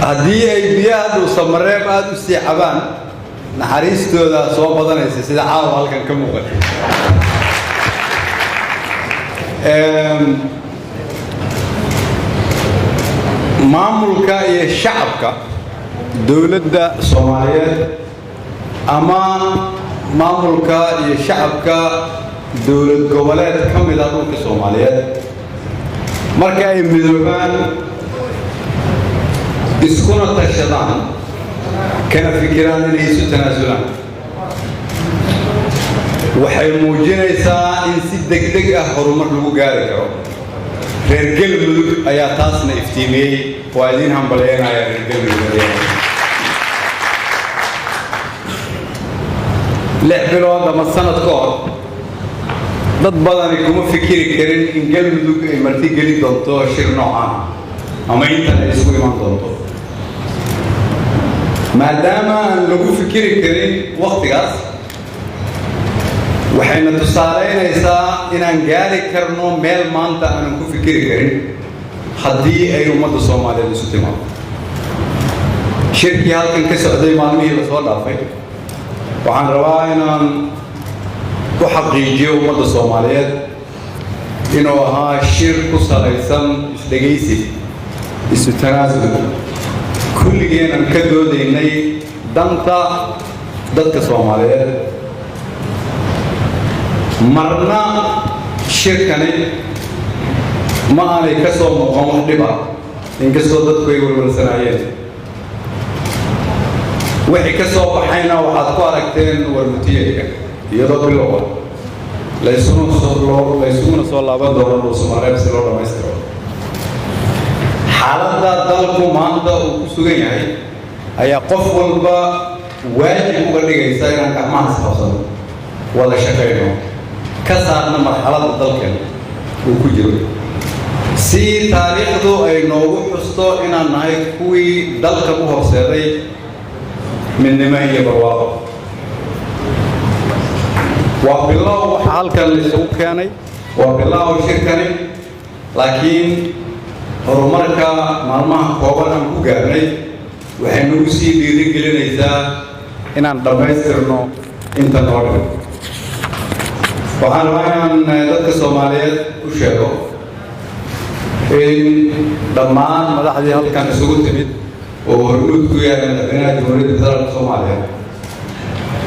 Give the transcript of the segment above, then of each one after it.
هذه بيئة وسمرة بعد استيعابان نحريستو ذا صوب بدن يصير عاو هالكن كم وقت maamulka iyo shacabka dawladda Soomaaliyeed ama maamulka iyo shacabka dawlad goboleed kamid ah dhulka Soomaaliyeed marka ay midoobaan iskuna tashadaan kana fikiraan inay isu tanaasulaan waxay muujinaysaa in si degdeg ah horumar lagu gaari karo reer galmudug ayaa taasna iftiimiyay waa idin hambalyeynaya reer galmudug lix bilood ama sanad ka hor dad badani kuma fikiri karin in galmudug ay marti geli doonto shir noocan ama intan ay isugu iman doonto maadaama aan lagu fikiri karin waqtigaas waxayna tusaaleynaysaa inaan gaari karno meel maanta aan ku fikiri karin haddii ay ummadda Soomaaliyeed isu timaado shirkii halkan ka socday maalmihii la soo dhaafay waxaan rabaa inaan ku xaqiijiyo ummadda Soomaaliyeed inuu ahaa shir ku salaysan isdhegaysi isu tanaasul kulligeen aan ka doodaynay danta dadka Soomaaliyeed marna shirkani ma aanay ka soo muuqan wax dhib ah inkastoo dadku ay warwarsanaayeen wixii ka soo baxayna waxaad ku aragteen warmutiyeedka iyadoo bilow laysuguna soo laaban doono dhuusamareeb si loo dhammaystiro xaaladda dalku maanta uu ku sugan yahay ayaa qof walba waajib uga dhigaysa inaan gacmaha isqabsano wada shaqayno كسرنا مرحلة الدلكن وكجرو سي تاريخه أي نوع حصته إن النهاية كوي دلك مهرسري من نماية برواقه وبالله حال كان لسوق كاني وبالله شيء كاني لكن رمركا مرمى قوارن كوجرني وحنوسي بيرجلنا إذا إن الدمائرنا إنت نورنا waxaan rabaa inaan dadka Soomaaliyeed u sheego in dhammaan madaxdii halkan isugu timid oo hormuud ku yahay madaxweynaha Jamhuuriyadda Federaalka Soomaaliya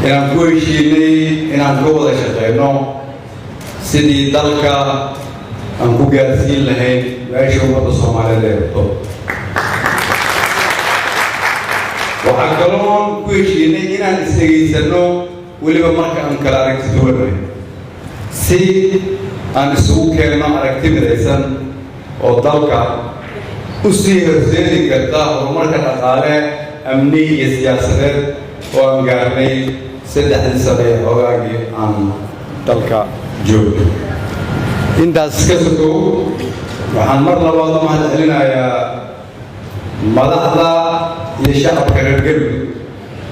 inaan ku heshiinay inaan ka wada shaqeyno sidii dalka aan ku gaarsiin lahayn meesha ummadda Soomaaliyeed ay rabto waxaan kaloo ku heshiinay inaan isdhegaysano weliba marka aan kala aragti duwanahay si aan isugu keenno aragti midaysan oo dalka u sii horseedi karta horumarka dhaqaale amni iyo siyaasadeed oo aan gaarnay 3 sano ee hogaagii aan dalka joogay intaas ka sokow waxaan mar labaad u mahadcelinayaa madaxda iyo shacabka reer galmudug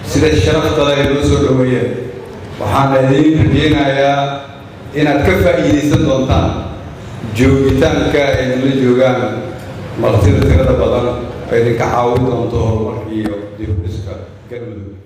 sida sharafta leh loo soo dhaweeyay waxaan idin rajeynayaa inaad ka faa'iideysan doontaan joogitaanka ay la joogaan martida tirada badan ay idinka caawin doonto horumarka iyo dib u dhiska galmudug